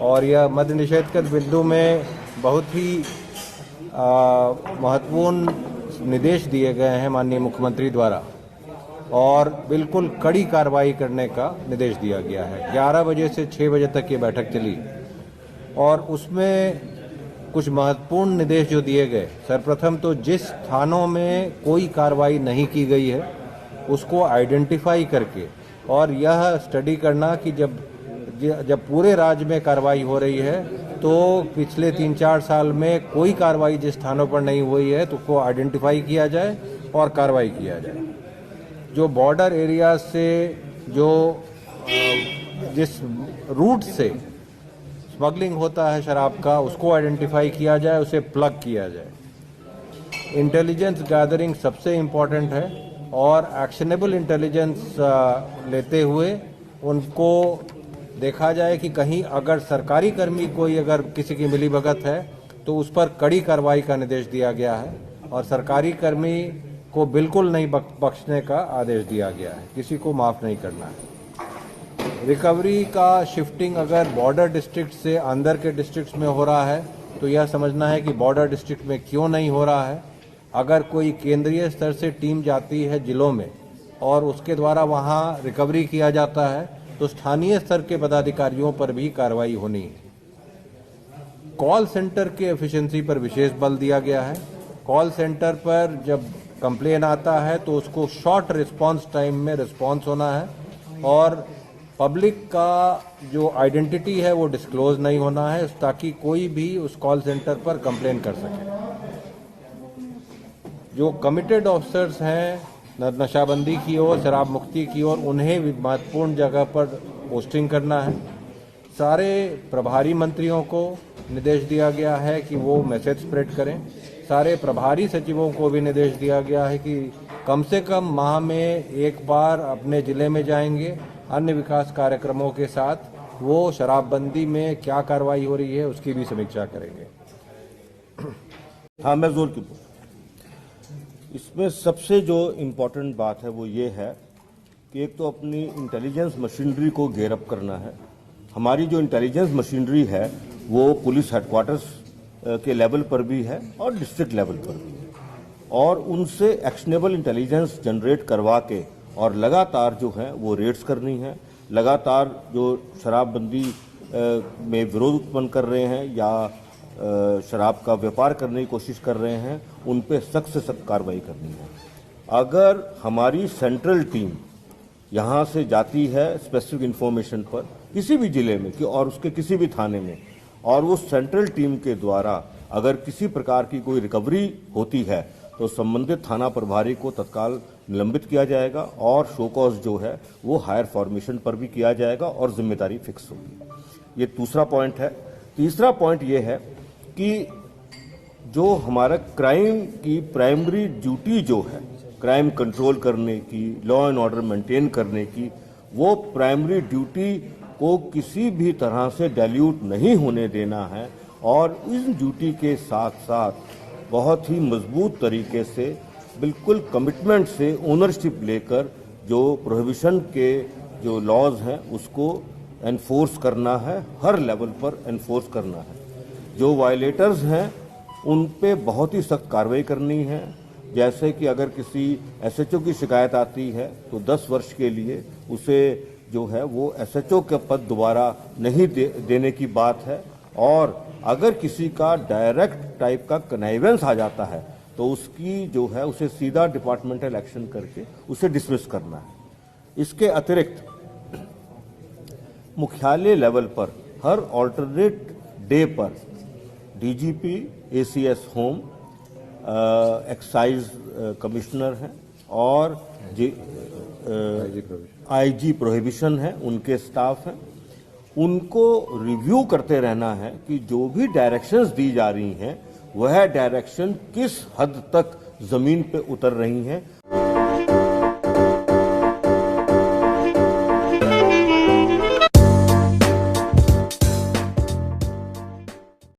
और यह मद्य निषेध के बिंदु में बहुत ही महत्वपूर्ण निर्देश दिए गए हैं माननीय मुख्यमंत्री द्वारा और बिल्कुल कड़ी कार्रवाई करने का निर्देश दिया गया है। 11 बजे से 6 बजे तक ये बैठक चली और उसमें कुछ महत्वपूर्ण निर्देश जो दिए गए, सर्वप्रथम तो जिस थानों में कोई कार्रवाई नहीं की गई है उसको आइडेंटिफाई करके और यह स्टडी करना कि जब पूरे राज्य में कार्रवाई हो रही है तो पिछले 3-4 साल में कोई कार्रवाई जिस थानों पर नहीं हुई है तो उसको आइडेंटिफाई किया जाए और कार्रवाई किया जाए। जो बॉर्डर एरिया से जो जिस रूट से स्मगलिंग होता है शराब का उसको आइडेंटिफाई किया जाए, उसे प्लग किया जाए। इंटेलिजेंस गैदरिंग सबसे इम्पॉर्टेंट है और एक्शनेबल इंटेलिजेंस लेते हुए उनको देखा जाए कि कहीं अगर सरकारी कर्मी कोई अगर किसी की मिलीभगत है तो उस पर कड़ी कार्रवाई का निर्देश दिया गया है और सरकारी कर्मी को बिल्कुल नहीं बख्शने का आदेश दिया गया है, किसी को माफ़ नहीं करना है। रिकवरी का शिफ्टिंग अगर बॉर्डर डिस्ट्रिक्ट से अंदर के डिस्ट्रिक्ट्स में हो रहा है तो यह समझना है कि बॉर्डर डिस्ट्रिक्ट में क्यों नहीं हो रहा है। अगर कोई केंद्रीय स्तर से टीम जाती है जिलों में और उसके द्वारा वहां रिकवरी किया जाता है तो स्थानीय स्तर के पदाधिकारियों पर भी कार्रवाई होनी है। कॉल सेंटर के एफिशिएंसी पर विशेष बल दिया गया है। कॉल सेंटर पर जब कंप्लेन आता है तो उसको शॉर्ट रिस्पांस टाइम में रिस्पांस होना है और पब्लिक का जो आइडेंटिटी है वो डिस्क्लोज नहीं होना है ताकि कोई भी उस कॉल सेंटर पर कंप्लेन कर सके। जो कमिटेड ऑफिसर्स हैं नशाबंदी की ओर, शराब मुक्ति की ओर, उन्हें महत्वपूर्ण जगह पर पोस्टिंग करना है। सारे प्रभारी मंत्रियों को निर्देश दिया गया है कि वो मैसेज स्प्रेड करें। सारे प्रभारी सचिवों को भी निर्देश दिया गया है कि कम से कम माह में एक बार अपने जिले में जाएंगे, अन्य विकास कार्यक्रमों के साथ वो शराबबंदी में क्या कार्रवाई हो रही है उसकी भी समीक्षा करेंगे। हाँ, मैं जोर की इसमें सबसे जो इम्पोर्टेंट बात है वो ये है कि एक तो अपनी इंटेलिजेंस मशीनरी को गेयर अप करना है। हमारी जो इंटेलिजेंस मशीनरी है वो पुलिस हेडक्वार्टर्स के लेवल पर भी है और डिस्ट्रिक्ट लेवल पर भी है और उनसे एक्शनेबल इंटेलिजेंस जनरेट करवा के और लगातार जो है वो रेड्स करनी है। लगातार जो शराबबंदी में विरोध उत्पन्न कर रहे हैं या शराब का व्यापार करने की कोशिश कर रहे हैं उन पे सख्त से सख्त कार्रवाई करनी है। अगर हमारी सेंट्रल टीम यहाँ से जाती है स्पेसिफिक इंफॉर्मेशन पर किसी भी जिले में कि और उसके किसी भी थाने में और वो सेंट्रल टीम के द्वारा अगर किसी प्रकार की कोई रिकवरी होती है तो संबंधित थाना प्रभारी को तत्काल निलंबित किया जाएगा और शो कॉज जो है वो हायर फॉर्मेशन पर भी किया जाएगा और जिम्मेदारी फिक्स होगी। ये दूसरा पॉइंट है। तीसरा पॉइंट ये है कि जो हमारा क्राइम की प्राइमरी ड्यूटी जो है क्राइम कंट्रोल करने की, लॉ एंड ऑर्डर मेंटेन करने की, वो प्राइमरी ड्यूटी को किसी भी तरह से डाइल्यूट नहीं होने देना है और इस ड्यूटी के साथ साथ बहुत ही मजबूत तरीके से बिल्कुल कमिटमेंट से ओनरशिप लेकर जो प्रोहिबिशन के जो लॉज हैं उसको एनफोर्स करना है, हर लेवल पर एनफोर्स करना है। जो वायलेटर्स हैं उन पे बहुत ही सख्त कार्रवाई करनी है। जैसे कि अगर किसी एसएचओ की शिकायत आती है तो 10 वर्ष के लिए उसे जो है वो एसएचओ के पद दोबारा नहीं देने की बात है और अगर किसी का डायरेक्ट टाइप का कनाइवेंस आ जाता है तो उसकी जो है उसे सीधा डिपार्टमेंटल एक्शन करके उसे डिसमिस करना है। इसके अतिरिक्त मुख्यालय लेवल पर हर ऑल्टरनेट डे पर DGP, ACS home, excise commissioner हैं और आईजी प्रोहिबिशन है, उनके स्टाफ हैं, उनको रिव्यू करते रहना है कि जो भी डायरेक्शंस दी जा रही हैं वह डायरेक्शन किस हद तक जमीन पे उतर रही हैं